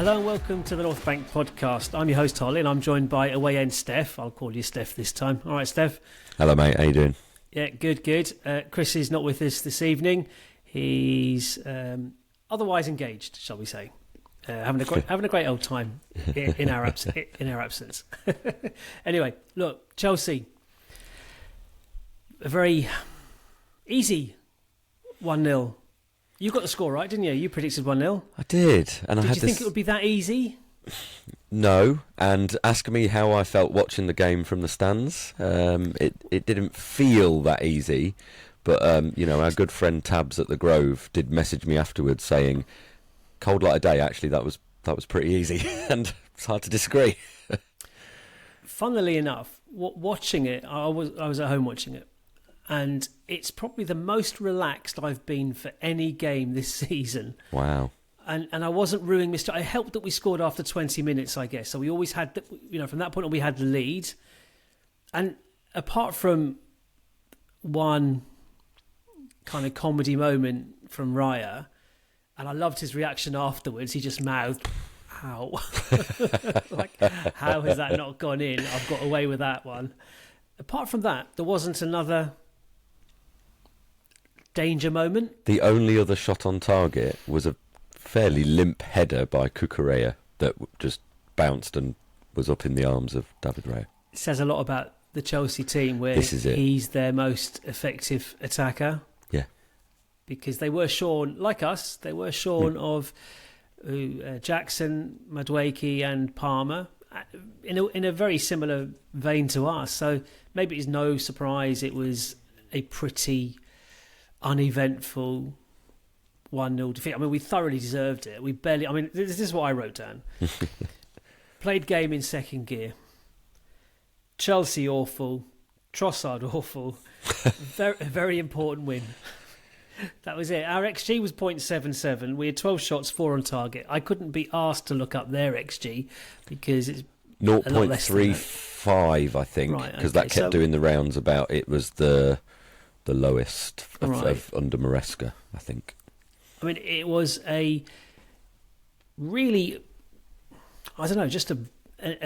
Hello and welcome to the North Bank podcast. I'm your host Holly and I'm joined by away end Stef. I'll call you Stef this time. All right, Stef. Hello, mate. How you doing? Yeah, good. Chris is not with us this evening. He's otherwise engaged, shall we say? Having a great old time in our absence. Anyway, look, Chelsea, a very easy 1-0. You got the score right, didn't you? You predicted 1-0. I did, and Did you think it would be that easy? No, and ask me how I felt watching the game from the stands. It didn't feel that easy, but our good friend Tabs at the Grove did message me afterwards saying, "Cold light of day. Actually, that was pretty easy," and it's hard to disagree. Funnily enough, watching it, I was at home watching it. And it's probably the most relaxed I've been for any game this season. Wow. And I wasn't ruining Mr. It helped that we scored after 20 minutes, I guess. So we always had, from that point on, we had the lead. And apart from one kind of comedy moment from Raya, and I loved his reaction afterwards, he just mouthed, "How?" Like, how has that not gone in? I've got away with that one. Apart from that, there wasn't another danger moment. The only other shot on target was a fairly limp header by Cucurella that just bounced and was up in the arms of David Raya. It says a lot about the Chelsea team where he's their most effective attacker. Yeah. Because they were shorn, like us, of Jackson, Madueke and Palmer in a very similar vein to us. So maybe it's no surprise it was a pretty uneventful 1-0 defeat. I mean, we thoroughly deserved it. This is what I wrote down. Played game in second gear. Chelsea awful. Trossard awful. Very, very important win. That was it. Our XG was 0.77. We had 12 shots, 4 on target. I couldn't be asked to look up their XG because it's 0.35, I think, because that kept doing the rounds about it was the lowest of under Maresca, I think. I mean, it was a really, I don't know, just a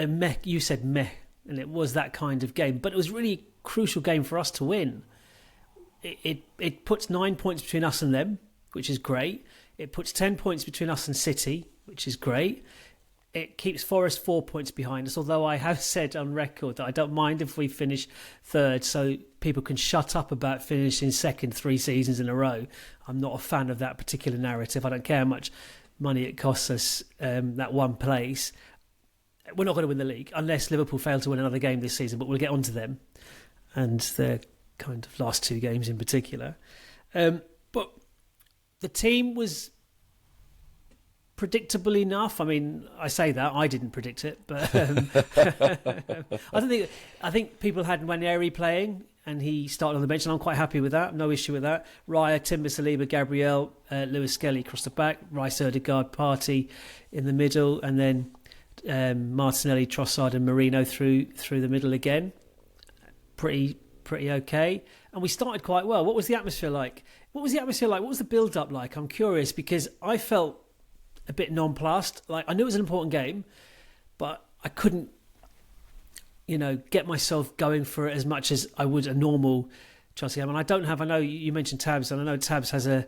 meh. You said meh, and it was that kind of game. But it was really a crucial game for us to win. It puts 9 points between us and them, which is great. It puts 10 points between us and City, which is great. It keeps Forest 4 points behind us, although I have said on record that I don't mind if we finish third, so people can shut up about finishing second 3 seasons in a row. I'm not a fan of that particular narrative. I don't care how much money it costs us, that one place. We're not going to win the league unless Liverpool fail to win another game this season, but we'll get onto them and their kind of last 2 games in particular. But the team was predictable enough. I mean, I say that I didn't predict it, but I think people had Nwaneri playing, and he started on the bench, and I'm quite happy with that. No issue with that. Raya, Timber, Saliba, Gabriel, Lewis Skelly across the back, Rice, Ødegaard, Partey in the middle, and then Martinelli, Trossard, and Merino through the middle again. Pretty okay, and we started quite well. What was the atmosphere like? What was the build-up like? I'm curious because I felt a bit nonplussed. Like, I knew it was an important game, but I couldn't, get myself going for it as much as I would a normal Chelsea game. And I know you mentioned Tabs, and I know Tabs has a,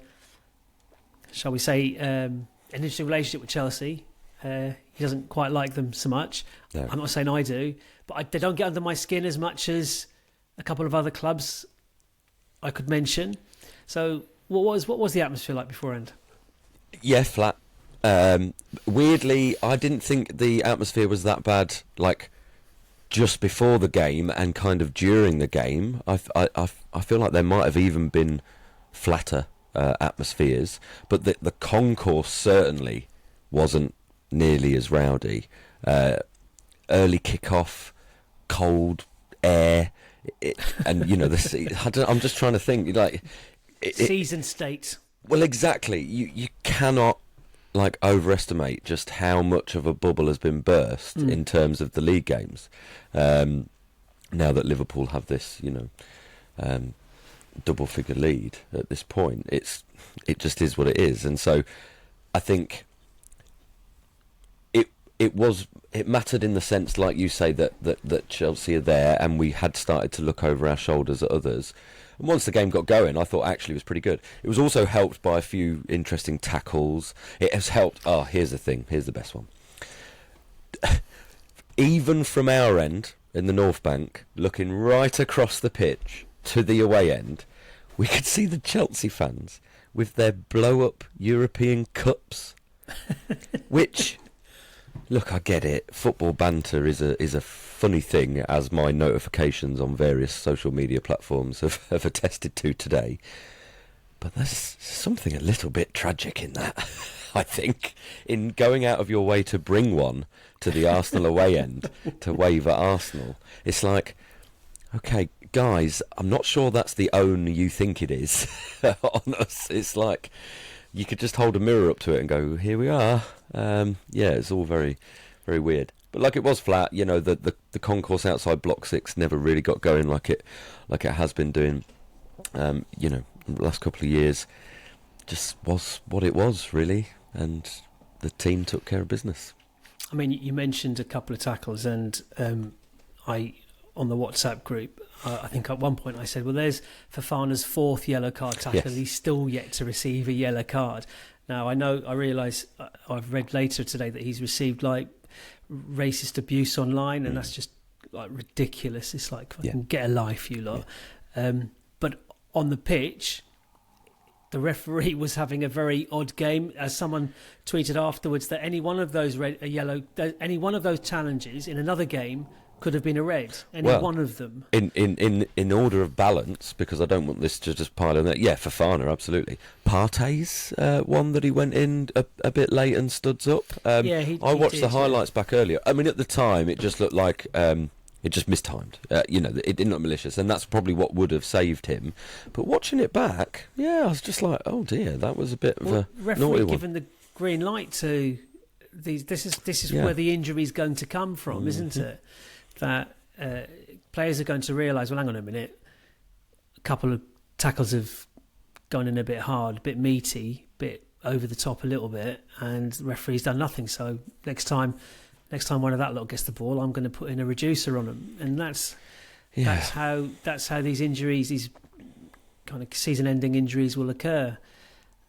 shall we say, an interesting relationship with Chelsea. He doesn't quite like them so much. No. I'm not saying I do, but they don't get under my skin as much as a couple of other clubs I could mention. So what was the atmosphere like beforehand? Yeah, flat. Weirdly, I didn't think the atmosphere was that bad, like just before the game and kind of during the game. I feel like there might have even been flatter atmospheres, but the concourse certainly wasn't nearly as rowdy. Early kickoff, cold air, and I'm just trying to think, like season state. Well, exactly. You cannot overestimate just how much of a bubble has been burst in terms of the league games. Now that Liverpool have this, double-figure lead at this point, it just is what it is. And so I think it mattered in the sense, like you say, that Chelsea are there, and we had started to look over our shoulders at others. And once the game got going, I thought actually it was pretty good. It was also helped by a few interesting tackles. It has helped. Oh, here's the thing. Here's the best one. Even from our end in the North Bank, looking right across the pitch to the away end, we could see the Chelsea fans with their blow-up European cups, which, look, I get it. Football banter is a funny thing, as my notifications on various social media platforms have attested to today. But there's something a little bit tragic in that, I think, in going out of your way to bring one to the Arsenal away end to wave at Arsenal. It's like, okay, guys, I'm not sure that's the own you think it is on us. It's like you could just hold a mirror up to it and go, here we are. Yeah, it's all very, very weird. But like, it was flat. You know, the concourse outside Block 6 never really got going like it has been doing. You know, the last couple of years just was what it was, really, and the team took care of business. I mean, you mentioned a couple of tackles, and I on the WhatsApp group, I think at one point I said, well, there's Fofana's fourth yellow card tackle. Yes. He's still yet to receive a yellow card. Now, I realise, I've read later today that he's received like racist abuse online, and that's just like ridiculous. It's like, fucking get a life, you lot. But on the pitch, the referee was having a very odd game. As someone tweeted afterwards, that any one of those any one of those challenges in another game could have been a red. One of them. In order of balance, because I don't want this to just pile on that. Yeah, Fofana, absolutely. Partey's one that he went in a bit late and studs up. I watched the highlights back earlier. I mean, at the time, it just looked like it just mistimed. You know, it didn't look malicious, and that's probably what would have saved him. But watching it back, I was just like, oh dear, that was a bit of a naughty one. Given the green light to these. This is where the injury is going to come from, isn't it? That players are going to realise, well, hang on a minute, a couple of tackles have gone in a bit hard, a bit meaty, a bit over the top a little bit, and the referee's done nothing. So next time one of that lot gets the ball, I'm going to put in a reducer on them. And that's how these injuries, these kind of season-ending injuries will occur.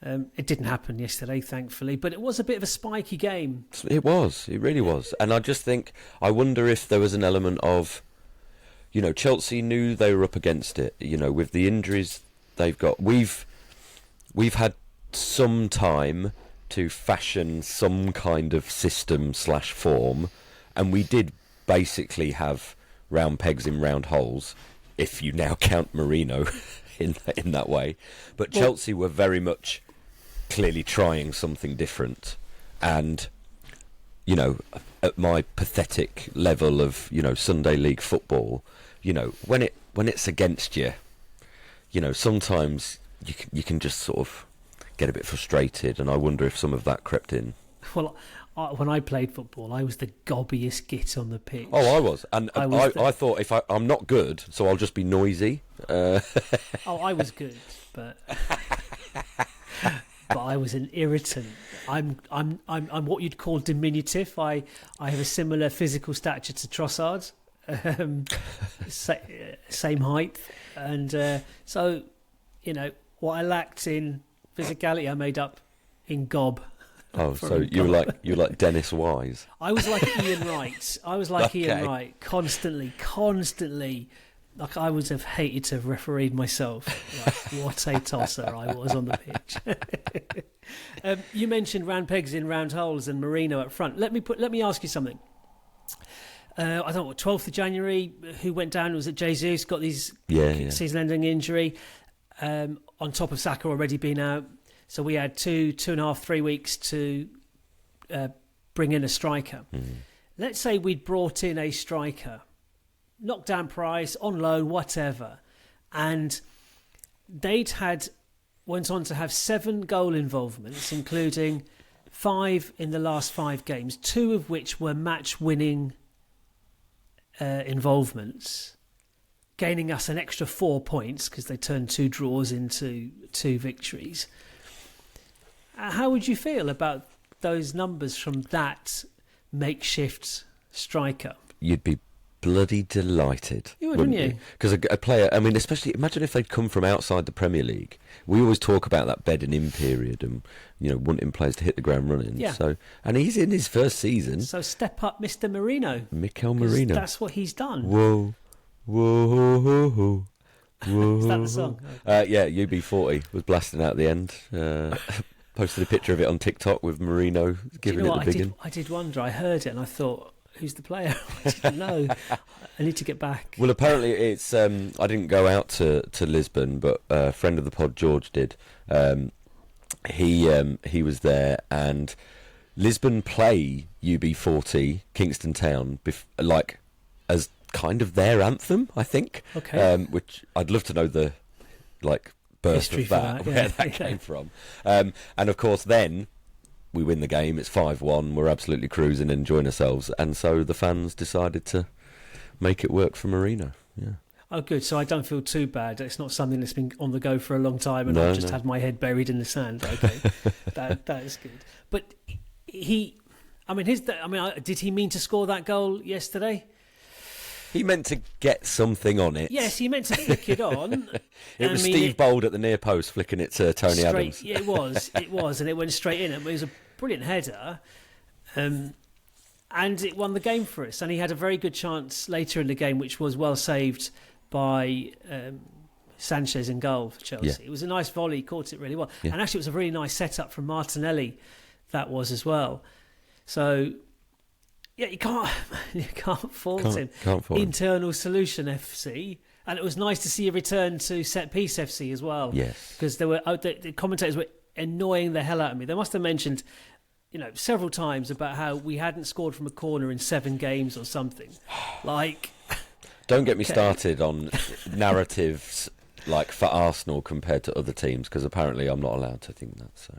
It didn't happen yesterday, thankfully, but it was a bit of a spiky game. It really was. And I just think, I wonder if there was an element of, you know, Chelsea knew they were up against it, you know, with the injuries they've got. We've had some time to fashion some kind of system/form, and we did basically have round pegs in round holes, if you now count Merino in that way. But Chelsea were very much clearly trying something different, and, you know, at my pathetic level of, you know, Sunday League football, you know, when it's against you, you know, sometimes you can just sort of get a bit frustrated, and I wonder if some of that crept in. Well, when I played football, I was the gobbiest git on the pitch. Oh, I was, and I thought, if I'm not good, so I'll just be noisy. I was good, but I was an irritant. I'm what you'd call diminutive. I have a similar physical stature to Trossard, same height, and so, you know, what I lacked in physicality, I made up in gob. Oh, so you were like Dennis Wise. I was like Ian Wright. Ian Wright, constantly. Like, I would have hated to have refereed myself. Like, what a tosser I was on the pitch. You mentioned round pegs in round holes and Merino up front. Let me ask you something. I don't know, 12th of January, who went down? Was it Jesus? Got these season-ending injury. On top of Saka already being out. So we had 2.5, 3 weeks to bring in a striker. Let's say we'd brought in a striker, knockdown price, on loan, whatever, and went on to have 7 goal involvements, including 5 in the last 5 games, 2 of which were match-winning involvements, gaining us an extra 4 points because they turned 2 draws into 2 victories. How would you feel about those numbers from that makeshift striker. You'd be bloody delighted. You would, wouldn't you? Because a player, I mean, especially imagine if they'd come from outside the Premier League. We always talk about that bedding in period and, wanting players to hit the ground running. Yeah. So, and he's in his first season. So step up Mr. Marino. Mikel Merino. That's what he's done. Whoa, whoa, whoa, whoa. Is that the song? Yeah, UB40 was blasting out at the end. Posted a picture of it on TikTok with Merino giving it the big one. I did wonder. I heard it and I thought, who's the player? I didn't know. I need to get back. Well, apparently it's. I didn't go out to Lisbon, but a friend of the pod, George, did. He was there, and Lisbon play UB40 Kingston Town as kind of their anthem, I think. Okay. Which I'd love to know the birth History of that, yeah. where that came from. And of course, then we win the game. It's 5-1. We're absolutely cruising, enjoying ourselves, and so the fans decided to make it work for Merino. Yeah. Oh, good. So I don't feel too bad. It's not something that's been on the go for a long time, and I've just had my head buried in the sand. Okay, that is good. But did he mean to score that goal yesterday? He meant to get something on it. Yes, he meant to flick it on. It was Steve Bold at the near post flicking it to Tony Adams. Yeah, it was, and it went straight in. It was a brilliant header, and it won the game for us. And he had a very good chance later in the game, which was well saved by Sanchez in goal for Chelsea. Yeah. It was a nice volley, he caught it really well. Yeah. And actually it was a really nice setup from Martinelli, that was as well. So, yeah, you can't fault him. Can't fault him. Internal Solution FC. And it was nice to see a return to Set Piece FC as well. Yes. Because the commentators were annoying the hell out of me. They must have mentioned several times about how we hadn't scored from a corner in 7 games or something. Don't get me started on narratives for Arsenal compared to other teams, because apparently I'm not allowed to think that. So,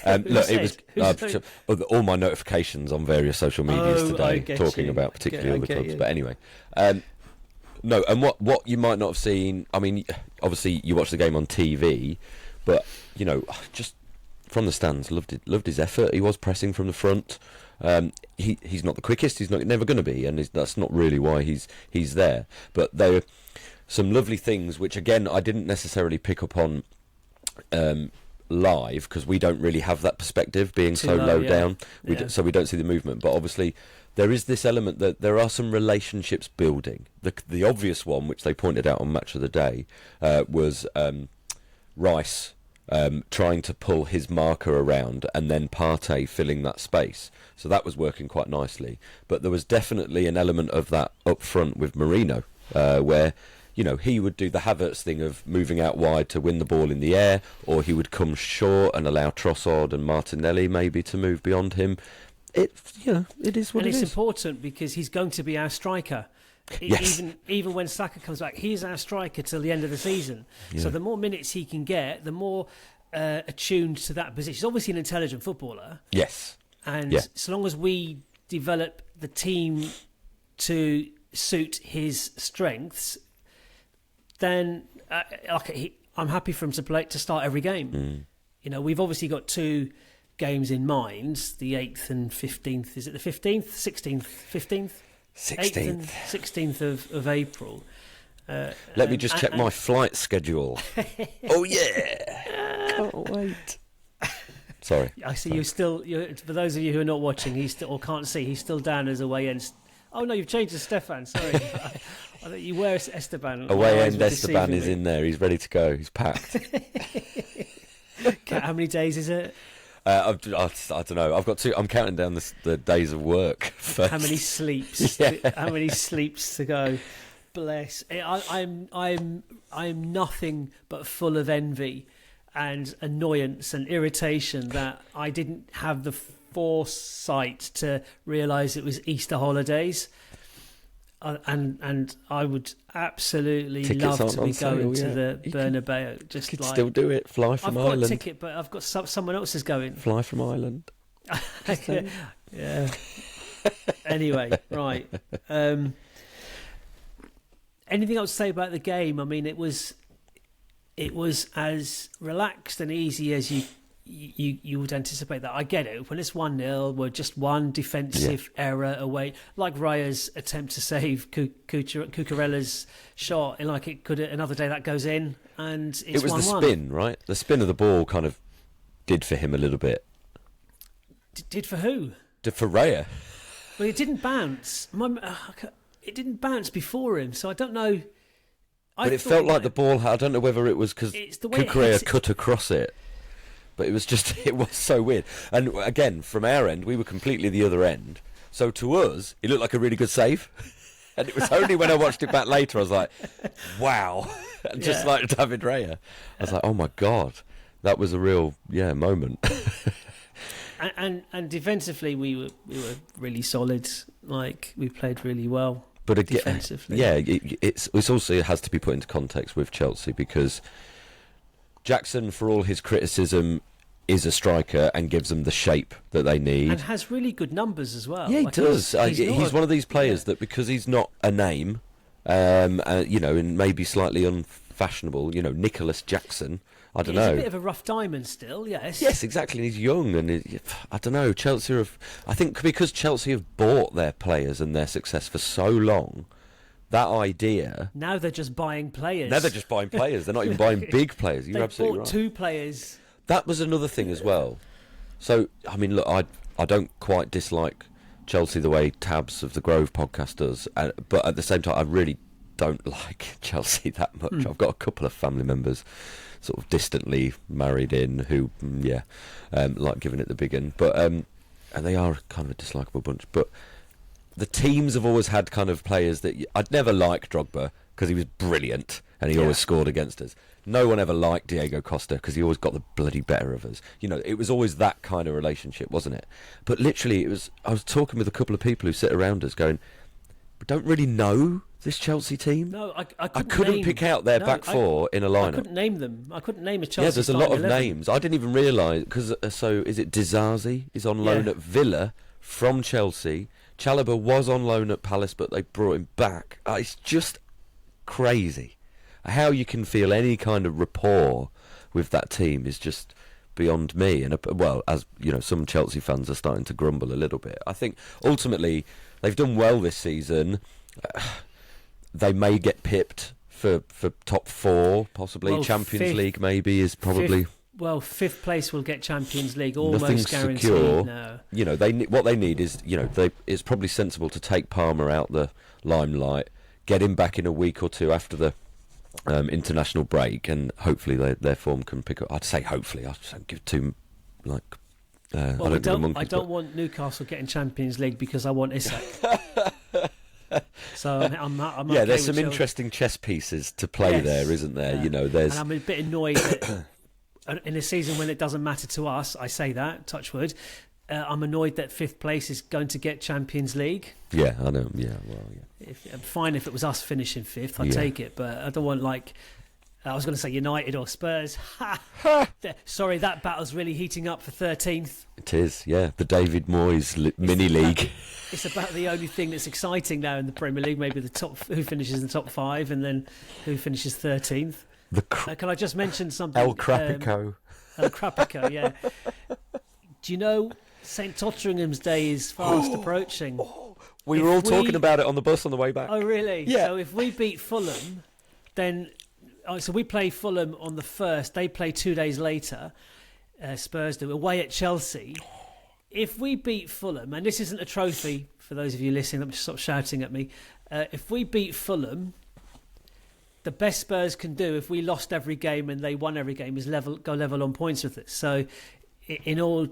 it was all my notifications on various social medias today talking about particularly other clubs. But anyway, no. And what you might not have seen. I mean, obviously you watched the game on TV, but just from the stands, loved his effort. He was pressing from the front. He's not the quickest. He's never going to be, and that's not really why he's there. But there are some lovely things which, again, I didn't necessarily pick up on live, because we don't really have that perspective, being so low down. So we don't see the movement. But obviously, there is this element that there are some relationships building. The obvious one, which they pointed out on Match of the Day, was Rice trying to pull his marker around and then Partey filling that space. So that was working quite nicely. But there was definitely an element of that up front with Merino, where he would do the Havertz thing of moving out wide to win the ball in the air, or he would come short and allow Trossard and Martinelli maybe to move beyond him. It is what it is. And it's important because he's going to be our striker. Yes. Even when Saka comes back, he's our striker till the end of the season. Yeah. So the more minutes he can get, the more attuned to that position. He's obviously an intelligent footballer. Yes. And so long as we develop the team to suit his strengths, then I'm happy for him to start every game. We've obviously got 2 games in mind, the 8th and 15th. Is it the 15th? 16th? 15th? 8th and 16th of April. Let me just check my flight schedule. Oh, yeah. Can't wait. Sorry. I see you're for those of you who are not watching, or can't see, he's still down as away end. Oh, no, you've changed to Stefan. Sorry. I thought you were Esteban. Away end Esteban is in there. He's ready to go. He's packed. How many days is it? I don't know. I've got 2. I'm counting down the days of work first. How many sleeps? How many sleeps to go? Bless. I'm nothing but full of envy and annoyance and irritation that I didn't have the foresight to realise it was Easter holidays. And I would absolutely Tickets love to be going to the you Bernabeu. Could still do it. Fly from Ireland. I've got a ticket, but I've got someone else is going. Fly from Ireland. Yeah. Anyway, right. Anything else to say about the game? I mean, it was as relaxed and easy as you would anticipate that. I get it. When it's 1-0, we're just one defensive error away, like Raya's attempt to save Cucurella's shot. And like it could another day that goes in, and it's 1-1. It was the spin, right? The spin of the ball kind of did for him a little bit. Did for who? Did for Raya. Well, it didn't bounce. It didn't bounce before him, so I don't know. But it felt like the ball. I don't know whether it was because Cucurella cut across it. But it was so weird. And again, from our end, we were completely the other end. So to us, it looked like a really good save. And it was only when I watched it back later, I was like, wow. Just like David Raya. I was like, oh my God. That was a real, moment. and defensively, we were really solid. Like, we played really well. But again, defensively. It's also, it has to be put into context with Chelsea, because Jackson, for all his criticism, is a striker and gives them the shape that they need. And has really good numbers as well. Yeah, he does. He's one of these players that, because he's not a name, and maybe slightly unfashionable, Nicholas Jackson, I don't know. He's a bit of a rough diamond still, yes. Yes, exactly. And he's young, and I don't know. Chelsea I think because Chelsea have bought their players and their success for so long, that idea. Now they're just buying players. They're not even buying big players. You're absolutely right. They bought 2 players. That was another thing as well. So, I mean, look, I don't quite dislike Chelsea the way Tabs of the Grove podcast does, but at the same time, I really don't like Chelsea that much. I've got a couple of family members sort of distantly married in who, like giving it the big one. But, and they are kind of a dislikable bunch. But the teams have always had kind of players that I'd never like Drogba because he was brilliant and he always scored against us. No one ever liked Diego Costa because he always got the bloody better of us. It was always that kind of relationship, wasn't it? But literally, I was talking with a couple of people who sit around us going, we don't really know this Chelsea team. No, I couldn't pick out their back four in a lineup. I couldn't name them. I couldn't name a Chelsea. Yeah, there's a lot of 11. names. I didn't even realise, because, so is it Dizazi is on loan at Villa from Chelsea. Chalobah was on loan at Palace, but they brought him back. It's just crazy. How you can feel any kind of rapport with that team is just beyond me. And as you know, some Chelsea fans are starting to grumble a little bit. I think ultimately they've done well this season. They may get pipped for top 4, possibly. Well, Champions League maybe is probably. Fifth place will get Champions League, almost nothing's guaranteed. Secure. No. What they need is, it's probably sensible to take Palmer out the limelight, get him back in a week or two after the international break, and hopefully their form can pick up. I'd say hopefully. I don't give too I don't want Newcastle getting Champions League because I want Isak. So I'm okay there's some Chelsea. Interesting chess pieces to play there, isn't there? Yeah. There's. And I'm a bit annoyed that in a season when it doesn't matter to us. I say that, touch wood. I'm annoyed that 5th place is going to get Champions League. Yeah, I know. Yeah, well, yeah. Fine if it was us finishing 5th, I'd take it. But I don't want I was going to say United or Spurs. Sorry, that battle's really heating up for 13th. It is, yeah. The David Moyes mini league. It's about the only thing that's exciting now in the Premier League. Maybe the top, who finishes in the top 5, and then who finishes 13th. Can I just mention something? El Crapico. El Crapico, yeah. Do you know St Totteringham's Day is fast approaching? We were all talking about it on the bus on the way back. Oh, really? Yeah. So if we beat Fulham, then... so we play Fulham on the 1st. They play 2 days later. Spurs do. Away at Chelsea. If we beat Fulham, and this isn't a trophy for those of you listening that stop shouting at me. If we beat Fulham, the best Spurs can do if we lost every game and they won every game is go level on points with us. So in all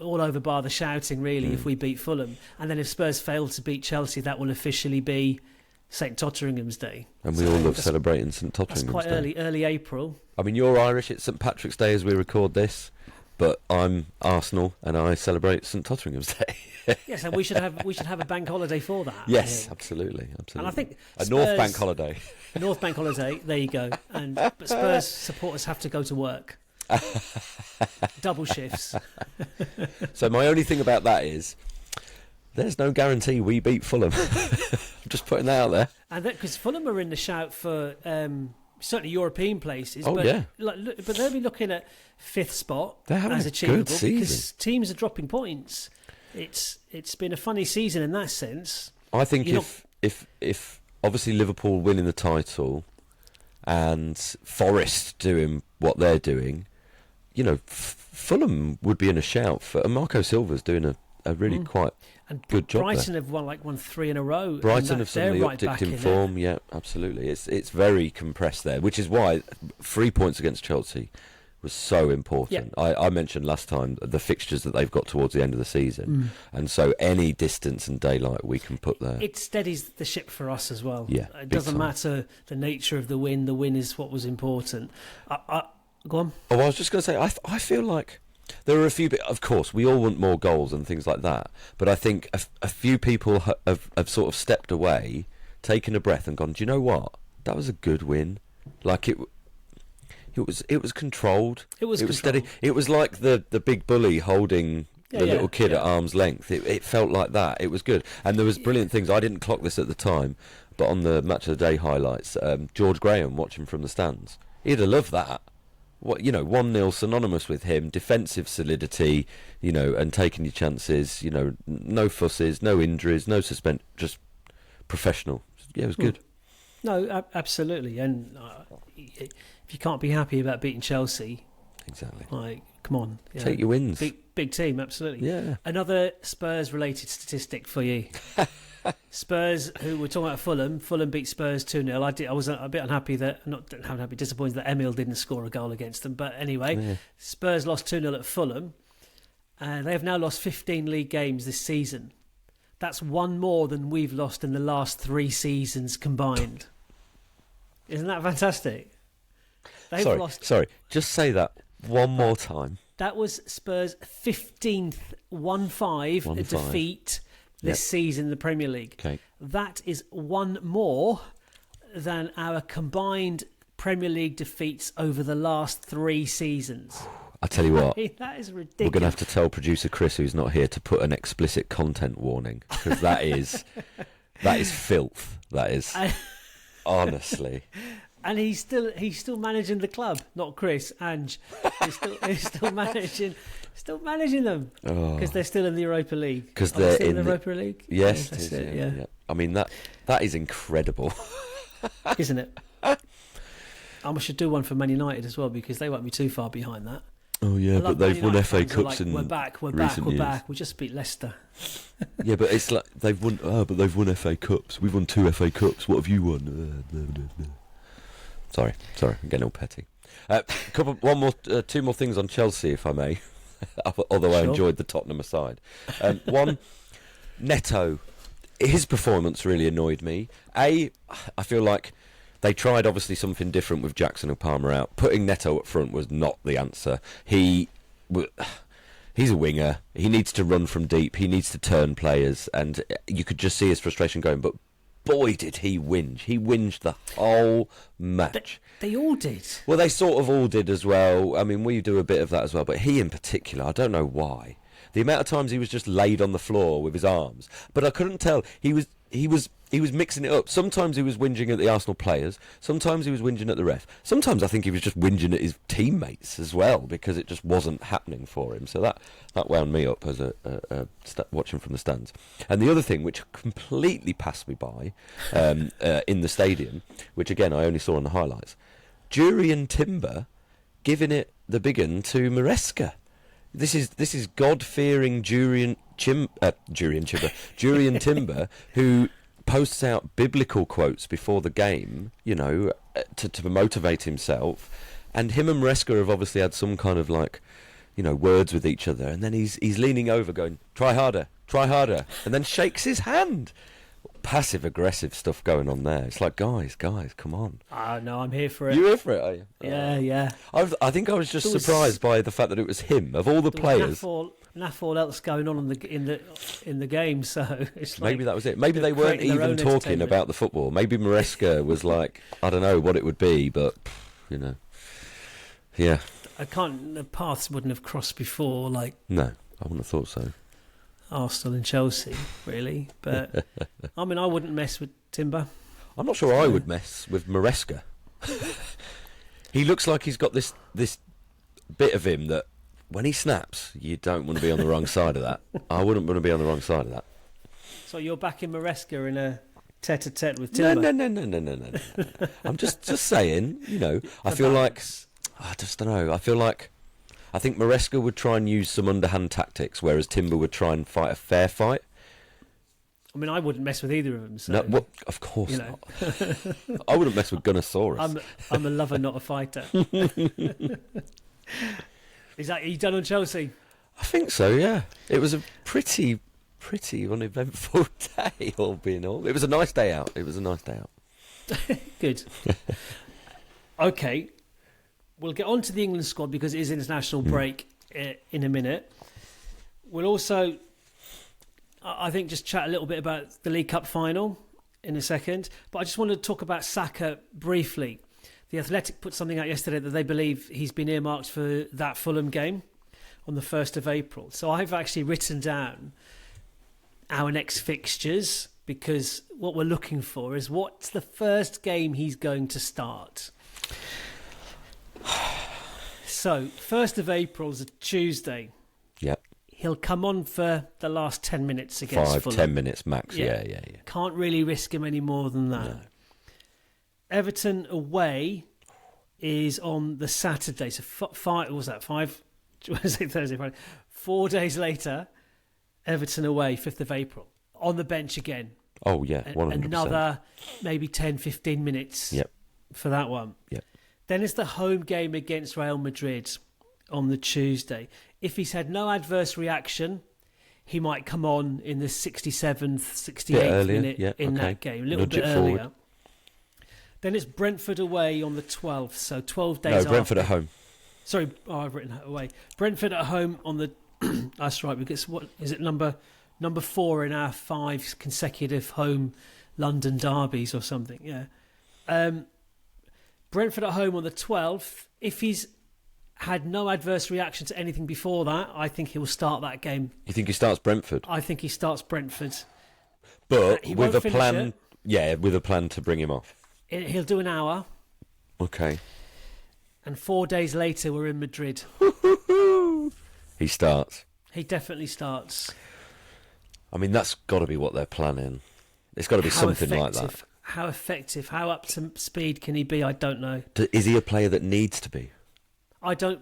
over bar the shouting, really, if we beat Fulham. And then if Spurs fail to beat Chelsea, that will officially be St Totteringham's Day. And we all love celebrating St Totteringham's Day. That's quite early April. I mean, you're Irish, it's St Patrick's Day as we record this, but I'm Arsenal and I celebrate St Totteringham's Day. Yes, and we should have a bank holiday for that. Yes, absolutely. And I think North Bank holiday. North Bank holiday, there you go. But Spurs supporters have to go to work. Double shifts. So my only thing about that is there's no guarantee we beat Fulham. I'm just putting that out there. And because Fulham are in the shout for certainly European places. Oh, but, yeah. But they'll be looking at 5th spot They're having as a achievable good season. because teams are dropping points. It's been a funny season in that sense. I think if obviously Liverpool winning the title and Forest doing what they're doing, you know, Fulham would be in a shout. And Marco Silva's doing a really quite good job Brighton there. have won 3 in a row. Brighton have suddenly right upticked in form. Yeah, absolutely. It's very compressed there, which is why 3 points against Chelsea was so important. Yeah. I mentioned last time the fixtures that they've got towards the end of the season, and so any distance and daylight we can put there. It steadies the ship for us as well. Yeah, it big doesn't time. matter the nature of the win. The win is what was important. Go on. Oh, I was just going to say, I feel like there are a few. Of course, we all want more goals and things like that, but I think a few people have sort of stepped away, taken a breath, and gone, do you know what? That was a good win. Like it was controlled. It was steady. It was like the big bully holding the little kid at arm's length. It felt like that. It was good, and there was brilliant things. I didn't clock this at the time, but on the match of the day highlights, George Graham watching from the stands, he'd have loved that. 1-0 synonymous with him, defensive solidity, and taking your chances. No fusses, no injuries, no suspend, just professional. Yeah, it was good. No, absolutely, and if you can't be happy about beating Chelsea, exactly. Like, come on, take your wins. Big team, absolutely. Yeah. Another Spurs-related statistic for you. Spurs, who were talking about Fulham beat Spurs 2-0. I was a bit unhappy disappointed that Emil didn't score a goal against them. But anyway, Spurs lost 2-0 at Fulham, and they have now lost 15 league games this season. That's one more than we've lost in the last 3 seasons combined. Isn't that fantastic? Sorry, just say that one more time. That was Spurs' 15th 1-5 defeat this season in the Premier League. Okay. That is one more than our combined Premier League defeats over the last 3 seasons. I tell you what, that is ridiculous. We're going to have to tell producer Chris, who's not here, to put an explicit content warning, because that is filth. That is honestly. And he's still managing the club, not Chris. Ange, he's still managing them because they're still in the Europa League. Because they're still in the Europa League. Yes, that's it is, it. Yeah. I mean that is incredible, isn't it? I should do one for Man United as well because they won't be too far behind that. Oh yeah, but they've won FA Cups in we're back. We're years. back. We just beat Leicester. Yeah, but it's like they've won. But they've won FA Cups. We've won 2 FA Cups. What have you won? Sorry, I'm getting all petty. Two more things on Chelsea, if I may. Although I enjoyed the Tottenham aside. One, Neto, his performance really annoyed me. I feel like they tried obviously something different with Jackson and Palmer out. Putting Neto up front was not the answer. He's a winger. He needs to run from deep. He needs to turn players, and you could just see his frustration going. But boy, did he whinge. He whinged the whole match. They all did. Well, they sort of all did as well. I mean, we do a bit of that as well. But he in particular, I don't know why. The amount of times he was just laid on the floor with his arms. But I couldn't tell. He was mixing it up. Sometimes he was whinging at the Arsenal players. Sometimes he was whinging at the ref. Sometimes I think he was just whinging at his teammates as well because it just wasn't happening for him. So that wound me up as watching from the stands. And the other thing, which completely passed me by in the stadium, which again I only saw on the highlights, Jurriën Timber giving it the big un to Maresca. This is God-fearing Jurriën Timber, who posts out biblical quotes before the game, to motivate himself. And him and Maresca have obviously had some kind of words with each other. And then he's leaning over, going, "Try harder," and then shakes his hand. Passive-aggressive stuff going on there. It's like, guys, come on. No, I'm here for it. You here for it, are you? Yeah. I think I was just surprised by the fact that it was him of all the players. Naff all else going on in the game, so it's like maybe that was it. Maybe they weren't even talking about the football. Maybe Maresca was like, I don't know what it would be, but yeah. The paths wouldn't have crossed before, No, I wouldn't have thought so. Arsenal and Chelsea, really. But I mean, I wouldn't mess with Timber. I'm not sure I would mess with Maresca. He looks like he's got this bit of him that when he snaps, you don't want to be on the wrong side of that. I wouldn't want to be on the wrong side of that. So you're back in Maresca in a tete-a-tete with No, Timber? no. I'm just saying, you know, I feel like, I just don't know, I think Maresca would try and use some underhand tactics, whereas Timber would try and fight a fair fight. I mean, I wouldn't mess with either of them. So, No, well, of course not. I wouldn't mess with Gunnosaurus. I'm a lover, not a fighter. Are you done on Chelsea? I think so, yeah. It was a pretty uneventful day, all being all. It was a nice day out. Good. Okay. We'll get on to the England squad because it is international break in a minute. We'll also, I think, just chat a little bit about the League Cup final in a second. But I just wanted to talk about Saka briefly. The Athletic put something out yesterday that they believe he's been earmarked for that Fulham game on the 1st of April. So I've actually written down our next fixtures because what we're looking for is what's the first game he's going to start. So 1st of April is a Tuesday. Yep. He'll come on for the last 10 minutes against Fulham. 10 minutes max, yeah. Can't really risk him any more than that. No. Everton away is on the Saturday. So what was that? Thursday, Friday. 4 days later, Everton away, 5th of April. On the bench again. Oh, yeah, 100%. Another maybe 10, 15 minutes for that one. Yep. Then it's the home game against Real Madrid on the Tuesday. If he's had no adverse reaction, he might come on in the 67th, 68th minute that game. A little bit earlier. Forward. Then it's Brentford away on the 12th, so 12 days after. No, Brentford at home. Sorry, I've written that away. Brentford at home on the... That's right, because what is it, number 4 in our 5 consecutive home London derbies or something, yeah. Brentford at home on the 12th. If he's had no adverse reaction to anything before that, I think he will start that game. You think he starts Brentford? I think he starts Brentford. But with a plan... Yeah, with a plan to bring him off. He'll do an hour. Okay. And 4 days later, we're in Madrid. He starts. He definitely starts. I mean, that's got to be what they're planning. It's got to be something like that. How effective, how up to speed can he be? I don't know. Is he a player that needs to be? We don't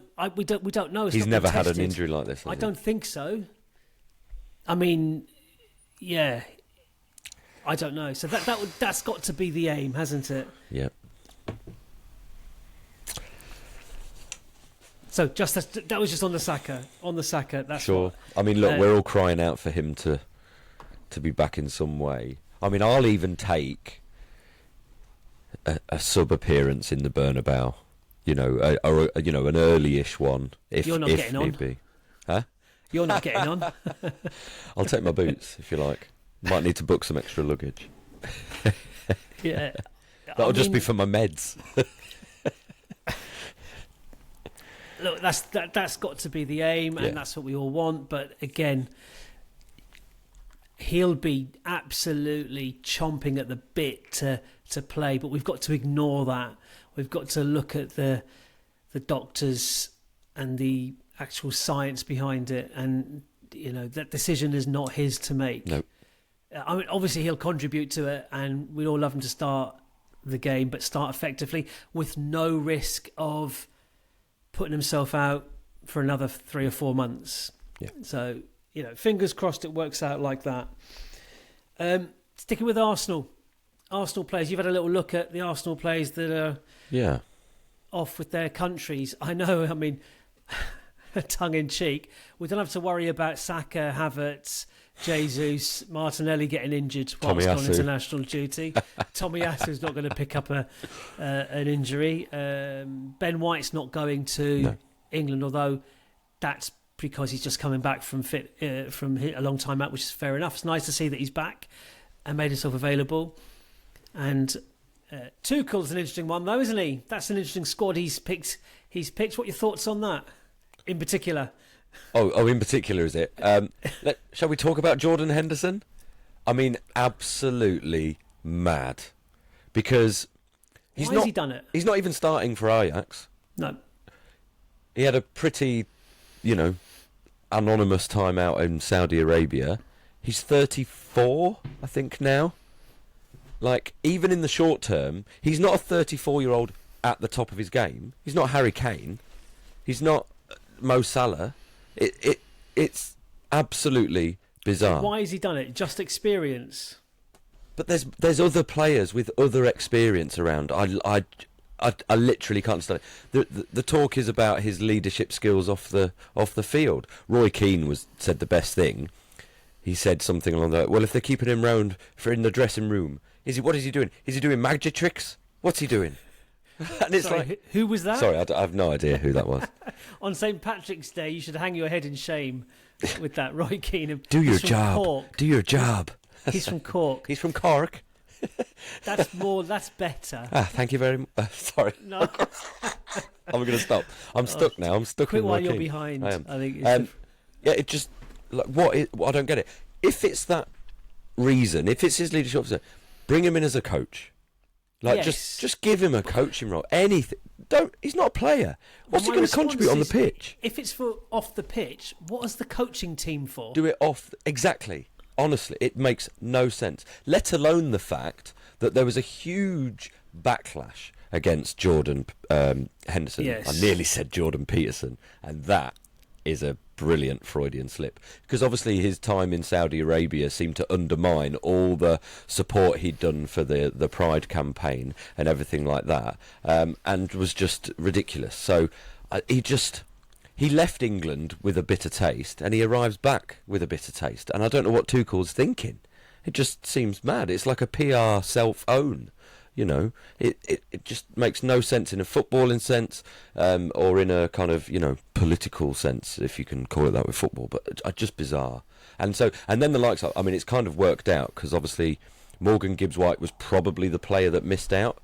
know. He's never had an injury like this. I don't think so. I mean, yeah. I don't know. So that's got to be the aim, hasn't it? Yep. So that was just on the Saka. That's sure. I mean, look, we're all crying out for him to be back in some way. I mean, I'll even take a sub appearance in the Bernabeu. You know, or an early-ish one. If you're not getting on, be. Huh? You're not getting on. I'll take my boots if you like. Might need to book some extra luggage. Yeah, that'll just be for my meds. Look, that's got to be the aim, and that's what we all want. But again, he'll be absolutely chomping at the bit to play. But we've got to ignore that. We've got to look at the doctors and the actual science behind it, and that decision is not his to make. No. I mean, obviously he'll contribute to it, and we'd all love him to start the game, but start effectively with no risk of putting himself out for another 3 or 4 months. Yeah. So, fingers crossed it works out like that. Sticking with Arsenal players, you've had a little look at the Arsenal players that are off with their countries. I know, I mean, tongue in cheek, we don't have to worry about Saka, Havertz, Jesus, Martinelli getting injured whilst on international duty. Tomiyasu's not going to pick up an injury. Ben White's not going to England, although that's because he's just coming back from a long time out, which is fair enough. It's nice to see that he's back and made himself available. And Tuchel's an interesting one, though, isn't he? That's an interesting squad he's picked. What are your thoughts on that, in particular? Oh, in particular, is it? Shall we talk about Jordan Henderson? I mean, absolutely mad. Because Why has he done it? He's not even starting for Ajax. No. He had a pretty, anonymous time out in Saudi Arabia. He's 34, I think, now. Like, even in the short term, he's not a 34-year-old at the top of his game. He's not Harry Kane. He's not Mo Salah. It's absolutely bizarre. Why has he done it? Just experience. But there's other players with other experience around. I literally can't understand it. The talk is about his leadership skills off the field. Roy Keane said the best thing. He said something along the, well, if they're keeping him round for in the dressing room, what is he doing? Is he doing magic tricks? What's he doing? And it's Sorry, who was that? Sorry, I have no idea who that was. On St. Patrick's Day, you should hang your head in shame with that Roy Keane. Do your job. Cork. Do your job. He's from Cork. He's from Cork. That's better. Thank you very much. Sorry. No. I'm going to stop. I'm stuck now. I'm stuck Quit with while Roy you're Keane. behind. I am. I think yeah, it just, like, I don't get it. If it's that reason, if it's his leadership officer, bring him in as a coach. Like, yes. just give him a coaching role. Anything. He's not a player. What's he going to contribute on the pitch? If it's for off the pitch, what is the coaching team for? Do it off. Exactly. Honestly, it makes no sense. Let alone the fact that there was a huge backlash against Jordan Henderson. Yes. I nearly said Jordan Peterson, and that is a brilliant Freudian slip, because obviously his time in Saudi Arabia seemed to undermine all the support he'd done for the Pride campaign and everything like that, and was just ridiculous. So he left England with a bitter taste, and he arrives back with a bitter taste, and I don't know what Tuchel's thinking. It just seems mad. It's like a PR self-own. It just makes no sense in a footballing sense, or in a kind of, political sense, if you can call it that with football, but just bizarre. And then the likes of, I mean, it's kind of worked out, because obviously Morgan Gibbs-White was probably the player that missed out,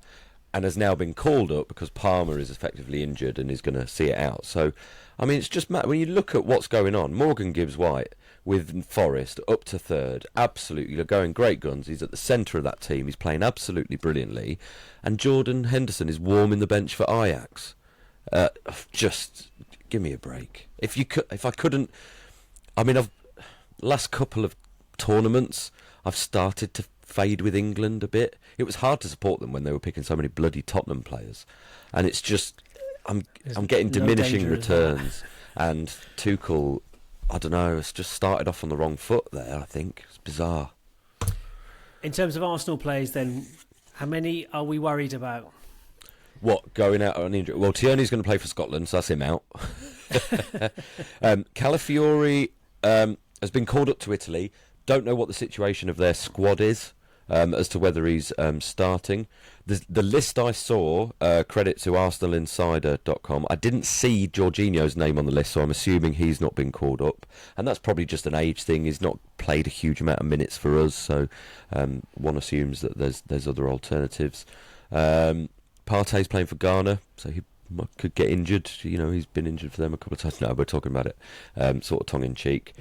and has now been called up because Palmer is effectively injured and is going to see it out. So, I mean, it's just mad. When you look at what's going on, Morgan Gibbs-White with Forest up to third, absolutely going great guns. He's at the centre of that team. He's playing absolutely brilliantly. And Jordan Henderson is warming the bench for Ajax. Just give me a break. If I couldn't, I mean, last couple of tournaments, I've started to fade with England a bit. It was hard to support them when they were picking so many bloody Tottenham players, and it's just I'm getting diminishing returns. And Tuchel, I don't know, it's just started off on the wrong foot there. I think it's bizarre. In terms of Arsenal players, then, how many are we worried about? What, going out on injury? Well, Tierney's going to play for Scotland, so that's him out. Calafiori has been called up to Italy. Don't know what the situation of their squad is, as to whether he's starting. The list I saw, credit to ArsenalInsider.com, I didn't see Jorginho's name on the list, so I'm assuming he's not been called up. And that's probably just an age thing. He's not played a huge amount of minutes for us, so one assumes that there's other alternatives. Partey's playing for Ghana, so he could get injured. He's been injured for them a couple of times. No, we're talking about it sort of tongue-in-cheek.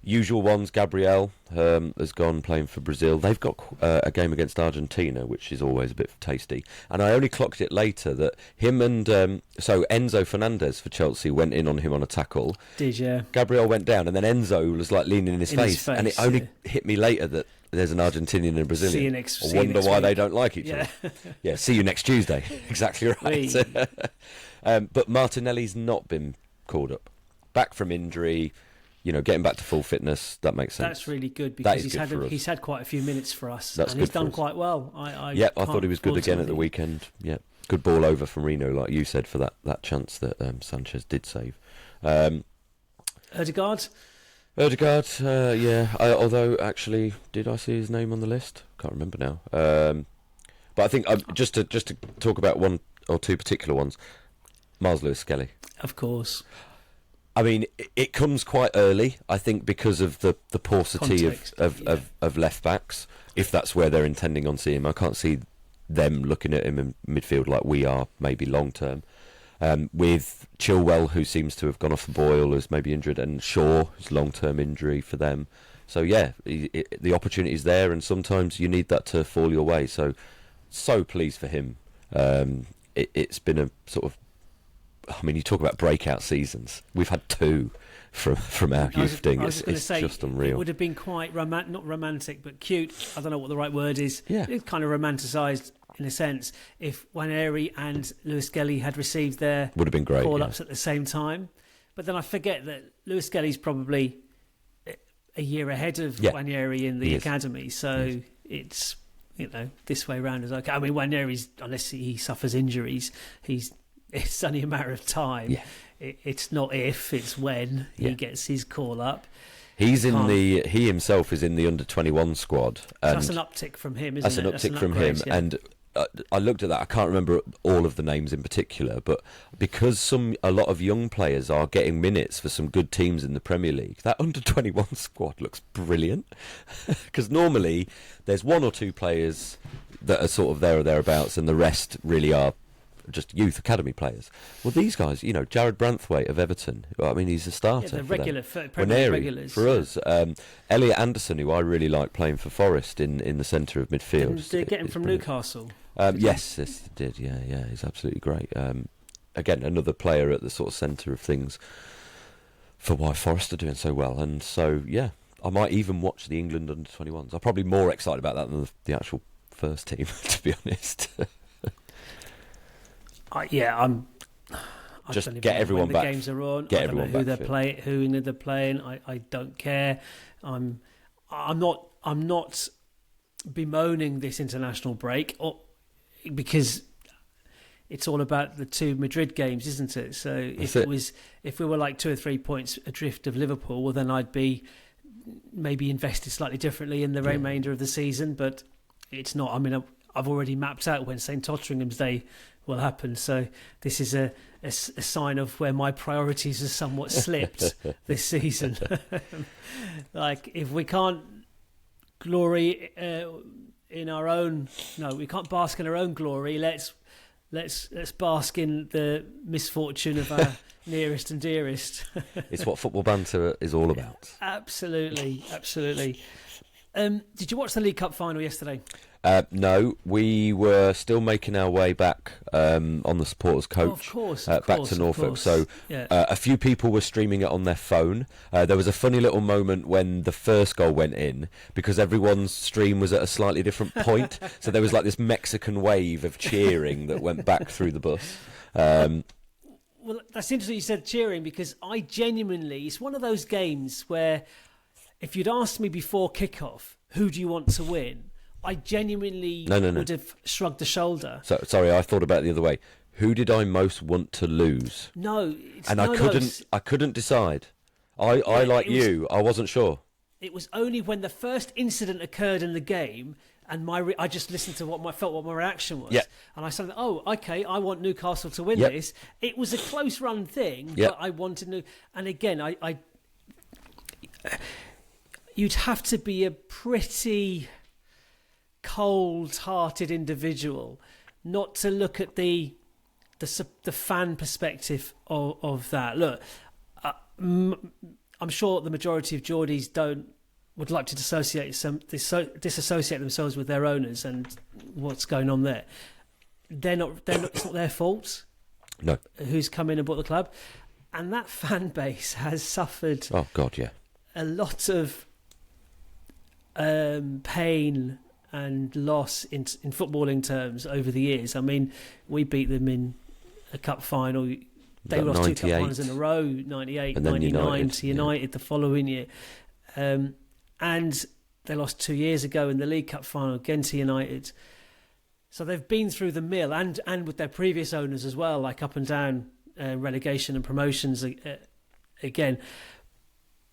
Usual ones, Gabriel has gone playing for Brazil. They've got a game against Argentina, which is always a bit tasty. And I only clocked it later that him and Enzo Fernandez for Chelsea went in on him on a tackle. Did, yeah. Gabriel went down, and then Enzo was like leaning in his face. And it only hit me later that there's an Argentinian and a Brazilian. See you next, I wonder why they don't like each other. Yeah, see you next Tuesday. Exactly right. But Martinelli's not been called up. Back from injury. Getting back to full fitness, that makes sense. That's really good, because he's had quite a few minutes for us. And he's done quite well. I thought he was good again at the weekend. Yeah, good ball over from Merino, like you said, for that chance that Sanchez did save. Ødegaard? Yeah. Although, actually, did I see his name on the list? Can't remember now. But I think just to talk about one or two particular ones, Miles Lewis-Skelly. Of course. I mean, it comes quite early, I think, because of the paucity of left backs, if that's where they're intending on seeing him. I can't see them looking at him in midfield like we are, maybe long term. With Chilwell, who seems to have gone off the boil, is maybe injured, and Shaw, who's long-term injury for them. So, yeah, the opportunity's there, and sometimes you need that to fall your way. So pleased for him. It's been a sort of, I mean, you talk about breakout seasons. We've had 2 from our youth team. It's just unreal. It would have been quite not romantic, but cute. I don't know what the right word is. Yeah. It's kind of romanticised in a sense. If Waneri and Lewis Skelly had received their would have been great call-ups at the same time, but then I forget that Lewis Skelly's probably a year ahead of Waneri in the academy, so it's this way round is okay. I mean, Waneri's, unless he suffers injuries, it's only a matter of time. Yeah. It's not if, it's when he gets his call up. He himself is in the under-21 squad. And that's an uptick from him, isn't it? That's an uptick from him. Yeah. And I looked at that. I can't remember all of the names in particular, but because a lot of young players are getting minutes for some good teams in the Premier League, that under-21 squad looks brilliant. Because normally there's 1 or 2 players that are sort of there or thereabouts, and the rest really are just youth academy players. Well, these guys, Jared Branthwaite of Everton, I mean, he's a starter. Yeah, regular regulars for us. Elliot Anderson, who I really like playing for Forest in the centre of midfield. Did they get him from Newcastle? Yes, they did. Yeah, he's absolutely great. Again, another player at the sort of centre of things for why Forest are doing so well. And so, I might even watch the England under-21s. I'm probably more excited about that than the actual first team, to be honest. I'm just get everyone when back. The games are on. Get I don't know everyone who back. Who they're playing. I don't care. I'm not bemoaning this international break, because it's all about the 2 Madrid games, isn't it? So if we were like 2 or 3 points adrift of Liverpool, well, then I'd be maybe invested slightly differently in the remainder of the season. But it's not. I mean, I've already mapped out when St Totteringham's Day will happen. So this is a sign of where my priorities have somewhat slipped this season. Like, if we can't glory in our own, we can't bask in our own glory. Let's bask in the misfortune of our nearest and dearest. It's what football banter is all about. Absolutely. Did you watch the League Cup final yesterday? No, we were still making our way back on the supporters coach, back to Norfolk. So a few people were streaming it on their phone. There was a funny little moment when the first goal went in, because everyone's stream was at a slightly different point. So there was like this Mexican wave of cheering that went back through the bus. Well, that's interesting you said cheering, because I genuinely, it's one of those games where if you'd asked me before kickoff, who do you want to win? I genuinely would have shrugged a shoulder. So, sorry, I thought about it the other way. Who did I most want to lose? I couldn't decide. I wasn't sure. It was only when the first incident occurred in the game, and I just listened to what my reaction was. Yeah. And I said, I want Newcastle to win this. It was a close run thing, but I wanted and again, you'd have to be a pretty cold-hearted individual not to look at the fan perspective of that. Look, I'm sure the majority of Geordies would like to disassociate themselves with their owners and what's going on there. They're not. It's not their fault. No. Who's come in and bought the club, and that fan base has suffered. Oh God, yeah. A lot of pain and loss in footballing terms over the years. I mean, we beat them in a cup final. They lost 2 cup finals in a row, 98, 99 to United the following year. And they lost 2 years ago in the League Cup final again to United. So they've been through the mill, and with their previous owners as well, like up and down relegation and promotions again.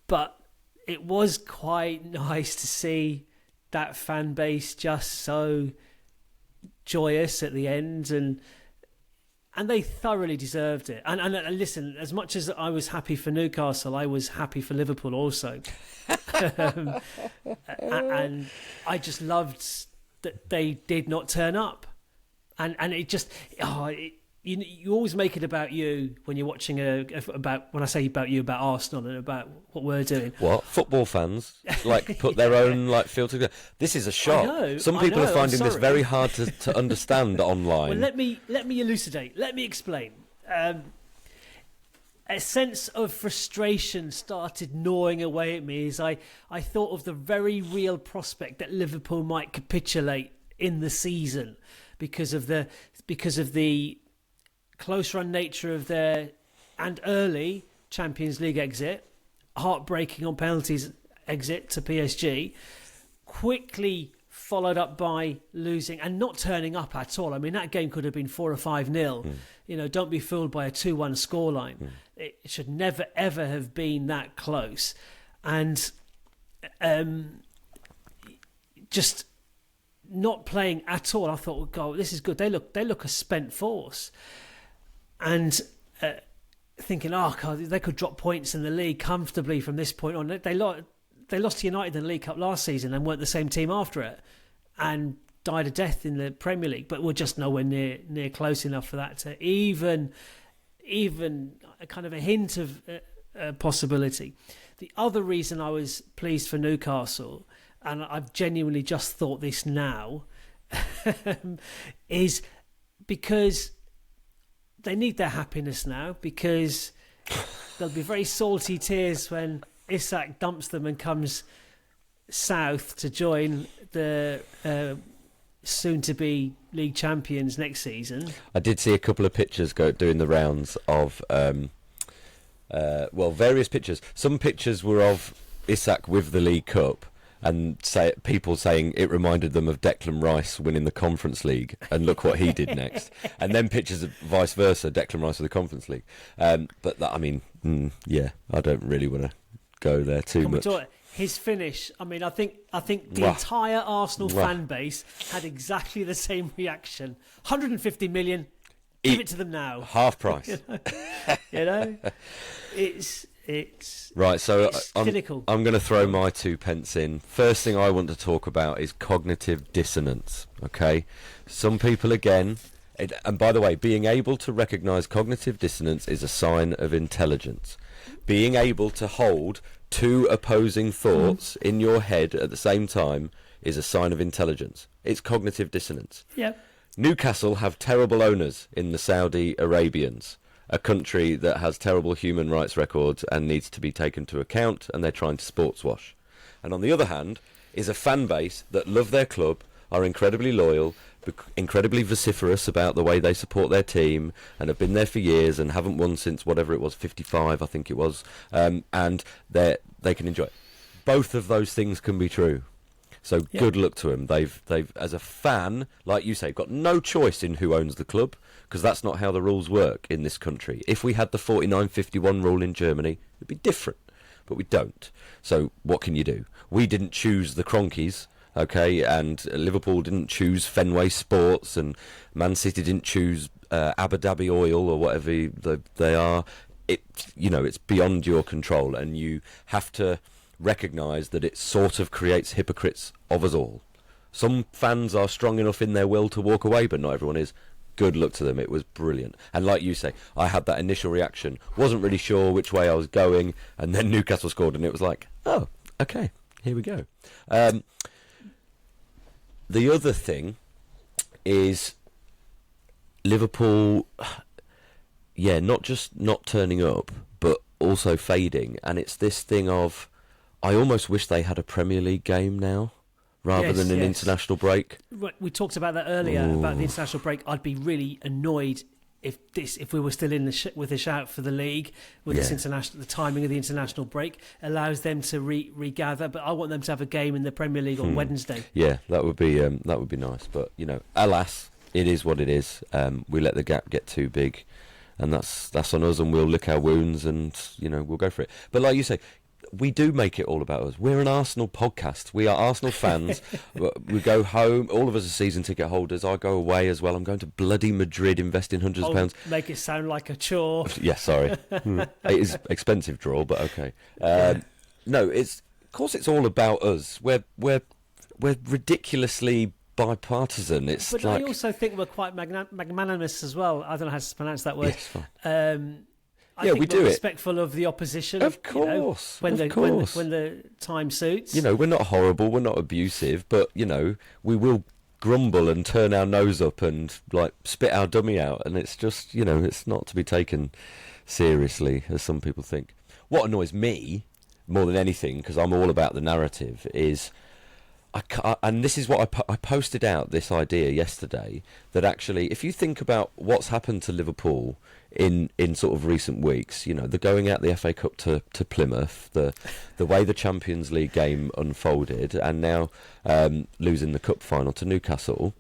But it was quite nice to see that fan base just so joyous at the end, and they thoroughly deserved it. And listen, as much as I was happy for Newcastle, I was happy for Liverpool also. And I just loved that they did not turn up, and it just you always make it about you when you're watching about when I say about you, about Arsenal and about what we're doing. What football fans put their own filter together? This is a shock. Some people are finding this very hard to understand online. Well, let me elucidate. Let me explain. A sense of frustration started gnawing away at me as I thought of the very real prospect that Liverpool might capitulate in the season because of the close run nature of their and early Champions League exit, heartbreaking on penalties exit to PSG, quickly followed up by losing and not turning up at all. I mean, that game could have been 4 or 5-0. Don't be fooled by a 2-1 scoreline. It should never ever have been that close, and just not playing at all. I thought, well, God, this is good. They look a spent force. And thinking, oh God, they could drop points in the league comfortably from this point on. They lost to United in the League Cup last season and weren't the same team after it, and died a death in the Premier League. But we're just nowhere near close enough for that to even a kind of a hint of possibility. The other reason I was pleased for Newcastle, and I've genuinely just thought this now, is because they need their happiness now, because there'll be very salty tears when Isak dumps them and comes south to join the soon-to-be league champions next season. I did see a couple of pictures doing the rounds of, various pictures. Some pictures were of Isak with the League Cup, and people saying it reminded them of Declan Rice winning the Conference League, and look what he did next. And then pictures of vice versa, Declan Rice with the Conference League. But that, I don't really want to go there too much. His finish, I think the entire Arsenal fan base had exactly the same reaction. 150 million, give it to them now. Half price. It's right, so it's pinnacle. I'm going to throw my 2 pence in. First thing I want to talk about is cognitive dissonance, okay? Some people, again, and by the way, being able to recognise cognitive dissonance is a sign of intelligence. Being able to hold 2 opposing thoughts in your head at the same time is a sign of intelligence. It's cognitive dissonance. Yep. Newcastle have terrible owners in the Saudi Arabians, a country that has terrible human rights records and needs to be taken to account, and they're trying to sports wash. And on the other hand is a fan base that love their club, are incredibly loyal, incredibly vociferous about the way they support their team, and have been there for years and haven't won since whatever it was, 55 I think it was, and they can enjoy it. Both of those things can be true. So good luck to them. They've as a fan, like you say, got no choice in who owns the club, because that's not how the rules work in this country. If we had the 49-51 rule in Germany, it'd be different, but we don't. So what can you do? We didn't choose the Cronkies, okay, and Liverpool didn't choose Fenway Sports, and Man City didn't choose Abu Dhabi Oil or whatever they are. It's beyond your control, and you have to recognise that it sort of creates hypocrites of us all. Some fans are strong enough in their will to walk away, but not everyone is. Good luck to them. It was brilliant. And like you say, I had that initial reaction, wasn't really sure which way I was going, and then Newcastle scored, and it was like, oh, okay, here we go. The other thing is Liverpool, not just not turning up, but also fading. And it's this thing of, I almost wish they had a Premier League game now, rather than an international break. Right, we talked about that earlier, about the international break. I'd be really annoyed if we were still in with a shout for the league, with this the timing of the international break allows them to regather. But I want them to have a game in the Premier League on Wednesday. Yeah, that would be nice. But alas, it is what it is. We let the gap get too big, and that's on us. And we'll lick our wounds, and we'll go for it. But like you say, we do make it all about us. We're an Arsenal podcast. We are Arsenal fans. We go home. All of us are season ticket holders. I go away as well. I'm going to bloody Madrid, investing hundreds of pounds. Make it sound like a chore. Yeah, sorry. It is expensive draw, but okay. No, of course it's all about us. We're ridiculously bipartisan. It's but like... I also think we're quite magnanimous as well. I don't know how to pronounce that word. Yes, fine. I think we do it. Respectful of the opposition. Of course. When the time suits. You know, we're not horrible, we're not abusive, but, you know, we will grumble and turn our nose up and, like, spit our dummy out. And it's just, you know, it's not to be taken seriously, as some people think. What annoys me, more than anything, because I'm all about the narrative, is... and this is what I posted out, this idea yesterday, that actually, if you think about what's happened to Liverpool in sort of recent weeks, you know, the going out the FA Cup to Plymouth, the way the Champions League game unfolded, and now losing the cup final to Newcastle,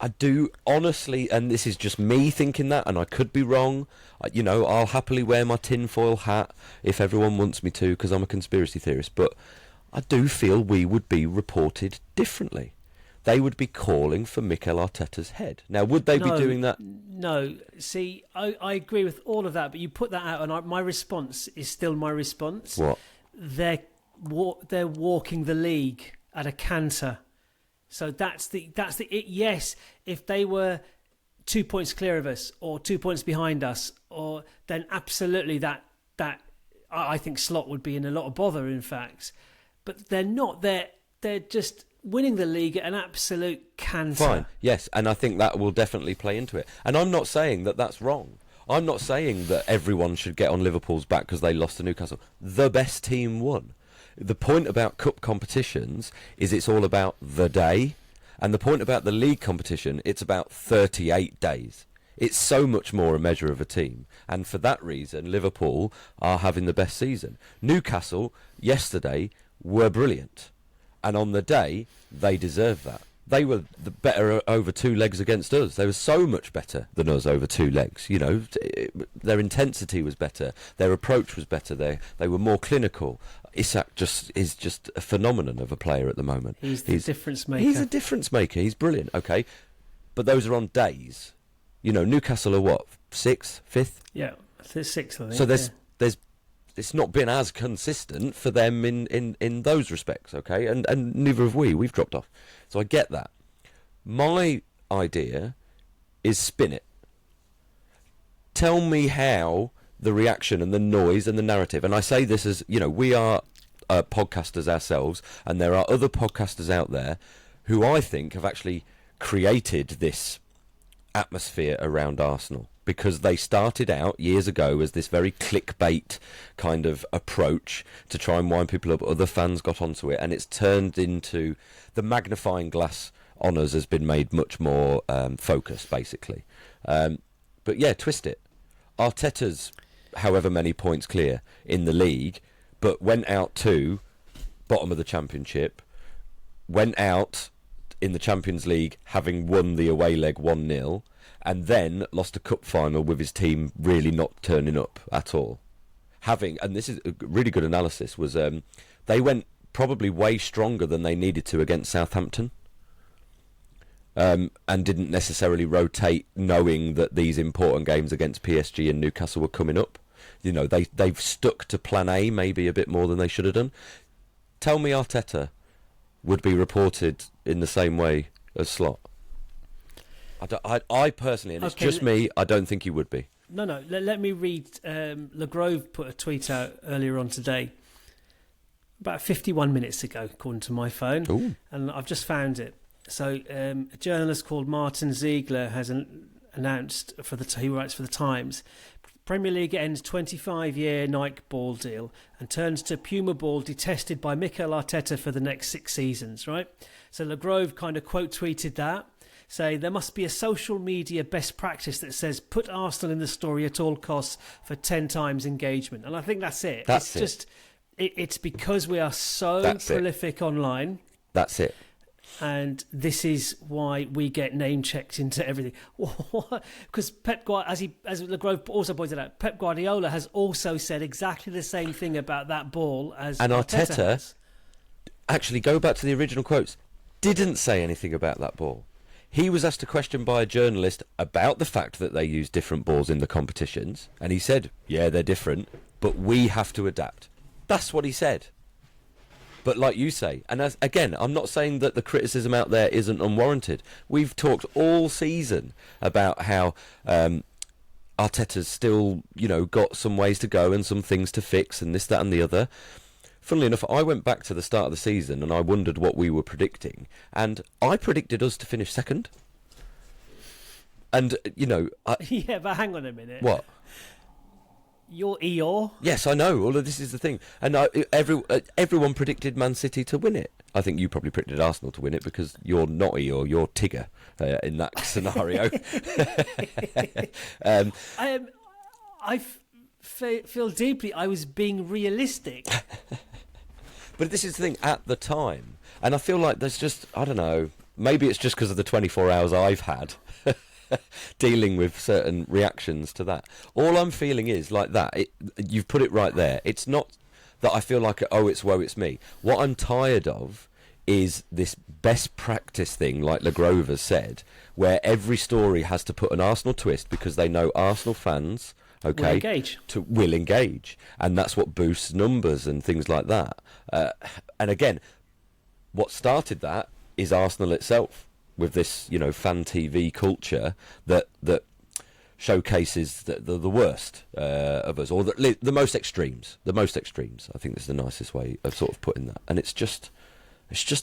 I do honestly, and this is just me thinking that, and I could be wrong, you know, I'll happily wear my tinfoil hat if everyone wants me to, because I'm a conspiracy theorist, but I do feel we would be reported differently. They would be calling for Mikel Arteta's head. Now, would they be doing that? No. See, I agree with all of that, but you put that out, and my response is still my response. What? They're walking the league at a canter. So that's the it. Yes, if they were 2 points clear of us or 2 points behind us, then absolutely that I think Slot would be in a lot of bother. In fact. But they're not. They're just winning the league at an absolute canter. Fine, yes, and I think that will definitely play into it. And I'm not saying that that's wrong. I'm not saying that everyone should get on Liverpool's back because they lost to Newcastle. The best team won. The point about cup competitions is it's all about the day. And the point about the league competition, it's about 38 days. It's so much more a measure of a team. And for that reason, Liverpool are having the best season. Newcastle, yesterday, were brilliant, and on the day they deserved that. They were the better over two legs against us. They were so much better than us over two legs. You know, their intensity was better, their approach was better. They were more clinical. Isak is just a phenomenon of a player at the moment. He's the difference maker. He's a difference maker. He's brilliant. Okay, but those are on days. You know, Newcastle are what, 6th, 5th? Yeah, 6th. I think. So there's it's not been as consistent for them in those respects, okay? And neither have we. We've dropped off. So I get that. My idea is spin it. Tell me how the reaction and the noise and the narrative, and I say this as, you know, we are podcasters ourselves, and there are other podcasters out there who I think have actually created this atmosphere around Arsenal, because they started out years ago as this very clickbait kind of approach to try and wind people up. Other fans got onto it, and it's turned into the magnifying glass on us has been made much more focused, basically. But yeah, twist it. Arteta's however many points clear in the league, but went out to bottom of the championship, went out in the Champions League having won the away leg 1-0, and then lost a cup final with his team really not turning up at all. And this is a really good analysis, was they went probably way stronger than they needed to against Southampton, and didn't necessarily rotate, knowing that these important games against PSG and Newcastle were coming up. You know, they've stuck to plan A maybe a bit more than they should have done. Tell me Arteta would be reported in the same way as Slot. I personally, and it's just me, I don't think he would be. No. Let me read. Le Grove put a tweet out earlier on today, about 51 minutes ago, according to my phone. Ooh. And I've just found it. So a journalist called Martin Ziegler has announced, he writes for the Times, Premier League ends 25-year Nike ball deal and turns to Puma ball detested by Mikel Arteta for the next 6 seasons, right? So Le Grove kind of quote tweeted that, say there must be a social media best practice that says put Arsenal in the story at all costs for 10 times engagement. And I think that's it. It's because we are so prolific online. That's it. And this is why we get name checked into everything. Because as Le Grove also pointed out, Pep Guardiola has also said exactly the same thing about that ball as Arteta has. Actually, go back to the original quotes, didn't say anything about that ball. He was asked a question by a journalist about the fact that they use different balls in the competitions, and he said, yeah, they're different, but we have to adapt. That's what he said. But like you say, and again, I'm not saying that the criticism out there isn't unwarranted. We've talked all season about how Arteta's still, got some ways to go and some things to fix and this, that and the other. Funnily enough, I went back to the start of the season and I wondered what we were predicting, and I predicted us to finish second. And, yeah, but hang on a minute. What? You're Eeyore? Yes, I know. All of this is the thing. And everyone predicted Man City to win it. I think you probably predicted Arsenal to win it because you're not Eeyore, you're Tigger in that scenario. I feel deeply I was being realistic. But this is the thing, at the time, and I feel like there's just, I don't know, maybe it's just because of the 24 hours I've had dealing with certain reactions to that. All I'm feeling is like that. You've put it right there. It's not that I feel like, oh, it's woe, it's me. What I'm tired of is this best practice thing, like Le Grover said, where every story has to put an Arsenal twist because they know Arsenal fans, okay, will engage, and that's what boosts numbers and things like that. And again, what started that is Arsenal itself, with this, fan TV culture that showcases the worst of us, or the most extremes. The most extremes. I think that's the nicest way of sort of putting that. And it's just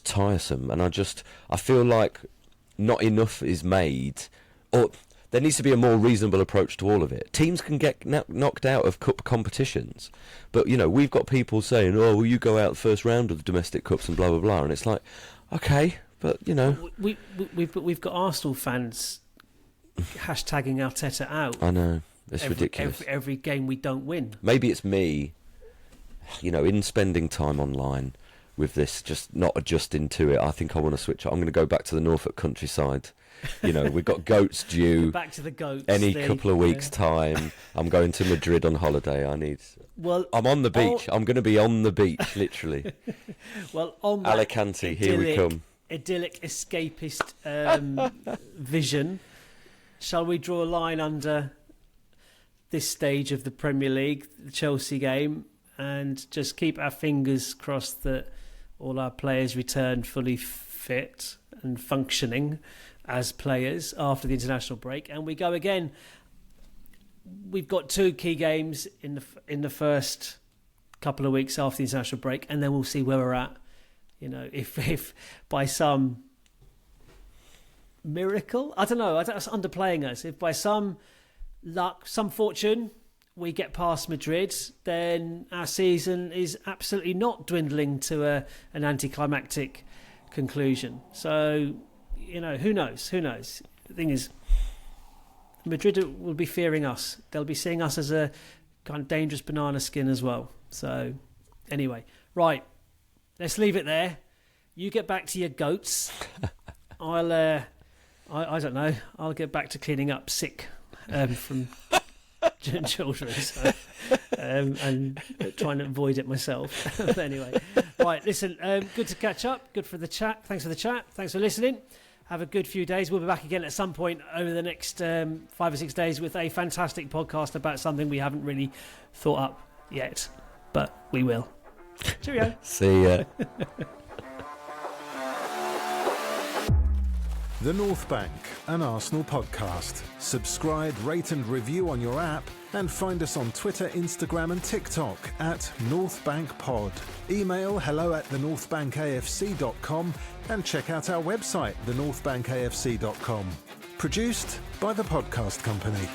tiresome. And I feel like not enough is made, or there needs to be a more reasonable approach to all of it. Teams can get knocked out of cup competitions, but we've got people saying, "Oh, well, you go out the first round of the domestic cups and blah blah blah," and it's like, okay, but we've got Arsenal fans hashtagging Arteta out. I know, it's ridiculous. Every game we don't win. Maybe it's me, in spending time online with this, just not adjusting to it. I think I want to switch. I'm going to go back to the Norfolk countryside. We've got goats due. Back to the goats. Any couple of weeks' time. I'm going to Madrid on holiday. I'm on the beach. I'm going to be on the beach, literally. Well, on Alicante, here we come. Idyllic escapist vision. Shall we draw a line under this stage of the Premier League, the Chelsea game, and just keep our fingers crossed that all our players return fully fit and functioning as players after the international break, and we go again. We've got 2 key games in the first couple of weeks after the international break, and then we'll see where we're at. If by some miracle, I don't know, that's underplaying us. If by some luck, some fortune, we get past Madrid, then our season is absolutely not dwindling to an anticlimactic conclusion. So, who knows? The thing is, Madrid will be fearing us. They'll be seeing us as a kind of dangerous banana skin as well. So, anyway, right, let's leave it there. You get back to your goats. I don't know. I'll get back to cleaning up sick from children, and trying to avoid it myself. But anyway, right, listen, good to catch up. Good for the chat. Thanks for the chat. Thanks for listening. Have a good few days. We'll be back again at some point over the next 5 or 6 days with a fantastic podcast about something we haven't really thought up yet, but we will. Cheerio. See ya. The North Bank, an Arsenal podcast. Subscribe, rate and review on your app, and find us on Twitter, Instagram and TikTok at NorthBankPod. Email hello@thenorthbankafc.com and check out our website, thenorthbankafc.com. Produced by The Podcast Company.